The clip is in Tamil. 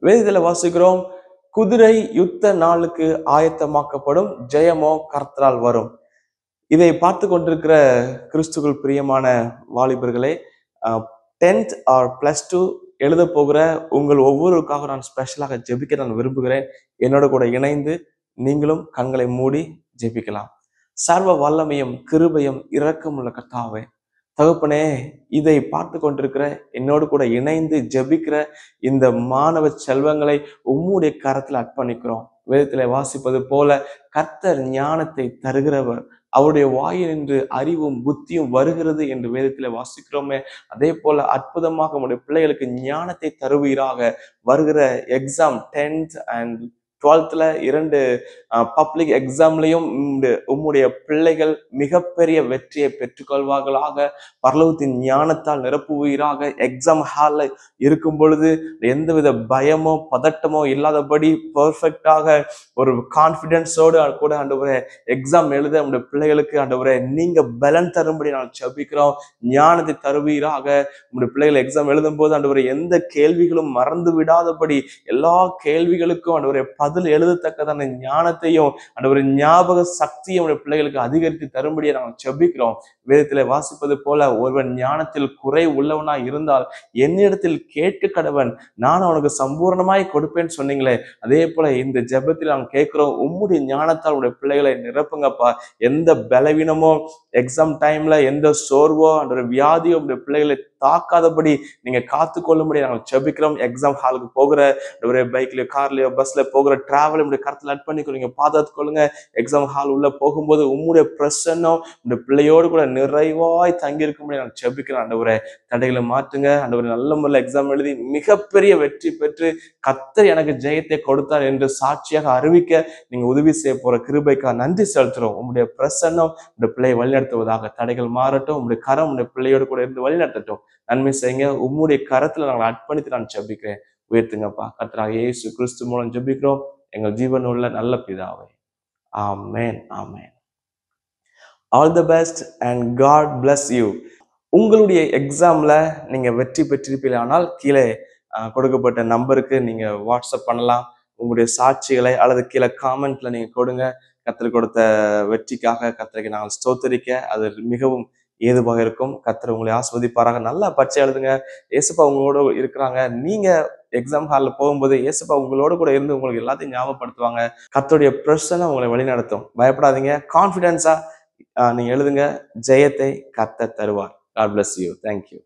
வேதத்துல வாசிக்கிறோம், குதிரை யுத்த நாளுக்கு ஆயத்தமாக்கப்படும், ஜெயமோ கர்த்தரால் வரும். இதை பார்த்து கொண்டிருக்கிற கிறிஸ்துவுக்குள் பிரியமான வாலிபர்களே, 10th ஆர் +2 எழுத போகிற உங்கள் ஒவ்வொருவருக்காக நான் ஸ்பெஷலாக ஜெபிக்க நான் விரும்புகிறேன். என்னோட கூட இணைந்து நீங்களும் கண்களை மூடி ஜெபிக்கலாம். சர்வ வல்லமையும் கிருபையும் இரக்கமுள்ள கர்த்தாவே, தகப்பனே, இதை பார்த்து கொண்டிருக்கிற என்னோடு கூட இணைந்து ஜெபிக்கிற இந்த மாணவ செல்வங்களை உம்முடைய கரத்தில் அர்ப்பணிக்கிறோம். வேதத்திலே வாசிப்பது போல கர்த்தர் ஞானத்தை தருகிறவர், அவருடைய வாயினின்று அறிவும் புத்தியும் வருகிறது என்று வேதத்திலே வாசிக்கிறோமே. அதே போல அற்புதமாக உம்முடைய பிள்ளைகளுக்கு ஞானத்தை தருவீராக. வருகிற exam 10th and 12th 2 public எக்ஸாம்லையும் உம்முடைய பிள்ளைகள் மிகப்பெரிய வெற்றியை பெற்றுக்கொள்வார்களாக. பரலோகத்தின் ஞானத்தால் நிரப்புவீராக. எக்ஸாம் ஹால்ல இருக்கும் பொழுது எந்தவித பயமோ பதட்டமோ இல்லாதபடி பெர்ஃபெக்டாக ஒரு கான்பிடன்ஸோடு கூட ஆண்டவரே எக்ஸாம் எழுத நம்முடைய பிள்ளைகளுக்கு ஆண்டவரே நீங்க பலன் தரும்படி நான் ஜெபிக்கிறோம். ஞானத்தை தருவீராக. நம்முடைய பிள்ளைகள் எக்ஸாம் எழுதும் போது ஆண்டவரே எந்த கேள்விகளும் மறந்து விடாதபடி எல்லா கேள்விகளுக்கும் ஆண்டவரே பதில் எழுதத்தக்கதான ஞானத்தையும் ஆண்டவரே ஞாபக சக்தியும் நம்முடைய பிள்ளைகளுக்கு அதிகரித்து தரும்படியை நாங்கள் ஜெபிக்கிறோம். வேதத்திலே வாசிப்பது போல ஒருவன் ஞானத்தில் குறை உள்ளவனாய் இருந்தால் என்னிடத்தில் கேட்க கடவன், நான் அவனுக்கு சம்பூர்ணமாய் கொடுப்பேன்னு சொன்னீங்களே. அதே போல இந்த ஜெபத்தில் நாங்கள் கேட்கிறோம், உம்முடைய ஞானத்தால் உடைய பிள்ளைகளை நிரப்புங்கப்பா. எந்த பலவீனமோ எக்ஸாம் டைம்ல எந்த சோர்வோ அந்த வியாதியோ உடைய பிள்ளைகளை தாக்காதபடி நீங்க காத்துக்கொள்ளும்படி நாங்கள் ஜெபிக்கிறோம். எக்ஸாம் ஹாலுக்கு போகிற ஒரு பைக்லயோ கார்லயோ பஸ்ல போகிற டிராவல் உடைய கருத்துல அட் பண்ணி நீங்க பாதுகாத்து கொள்ளுங்க. எக்ஸாம் ஹால் உள்ள போகும்போது உம்முடைய பிரசன்னம் உடைய பிள்ளையோடு கூட நிறைவாய் தங்கி இருக்கும்படி நான் ஜெபிக்கிறேன். ஆண்டவரே, தடைகளை மாற்றுங்க. ஆண்டவரே, நல்ல முறையில் எக்ஸாம் எழுதி மிகப்பெரிய வெற்றி பெற்று கர்த்தர் எனக்கு ஜெயத்தை கொடுத்தார் என்று சாட்சியாக அறிவிக்க நீங்க உதவி செய்ய போற கிருபைக்காக நன்றி செலுத்துறோம். உங்களுடைய பிரசன்னம் உடைய பிள்ளையை வழிநடத்துவதாக. தடைகள் மாறட்டும். உங்களுடைய கரம் உடைய பிள்ளையோடு கூட இருந்து வழிநடத்தட்டும். நன்மை செய்யுங்க. உம்முடைய கரத்துல நாங்கள் அர்ப்பணித்து நான் ஜெபிக்கிறேன். உயர்த்துங்கப்பா. கர்த்தராகிய இயேசு கிறிஸ்து மூலம் ஜெபிக்கிறோம் எங்கள் ஜீவனுள்ள நல்ல பிதாவே. ஆமென், ஆமென். All the best and God bless you. உங்களுடைய எக்ஸாம்ல நீங்க வெற்றி பெற்றிருப்பீர்கள் ஆனால் கீழே கொடுக்கப்பட்ட நம்பருக்கு நீங்க வாட்ஸ்அப் பண்ணலாம். உங்களுடைய சாட்சிகளை அல்லது கீழே காமெண்ட்ல நீங்க கொடுங்க. கர்த்தர் கொடுத்த வெற்றிக்காக கர்த்தருக்கு நாங்கள் ஸ்தோத்தரிக்க அது மிகவும் ஏதுவாக இருக்கும். கர்த்தர் உங்களை ஆஸ்வதிப்பாராக. நல்லா பரீட்சை எழுதுங்க. இயேசுப்பா உங்களோட இருக்கிறாங்க. நீங்க எக்ஸாம் ஹாலில் போகும்போது இயேசுப்பா உங்களோட கூட இருந்து உங்களுக்கு எல்லாத்தையும் ஞாபகப்படுத்துவாங்க. கர்த்தருடைய பிரசன்னம் உங்களை வழிநடத்தும். பயப்படாதீங்க. கான்ஃபிடென்ஸா நீங்க எழுதுங்க. ஜெயத்தை கர்த்தர் தருவார். God bless you. Thank you.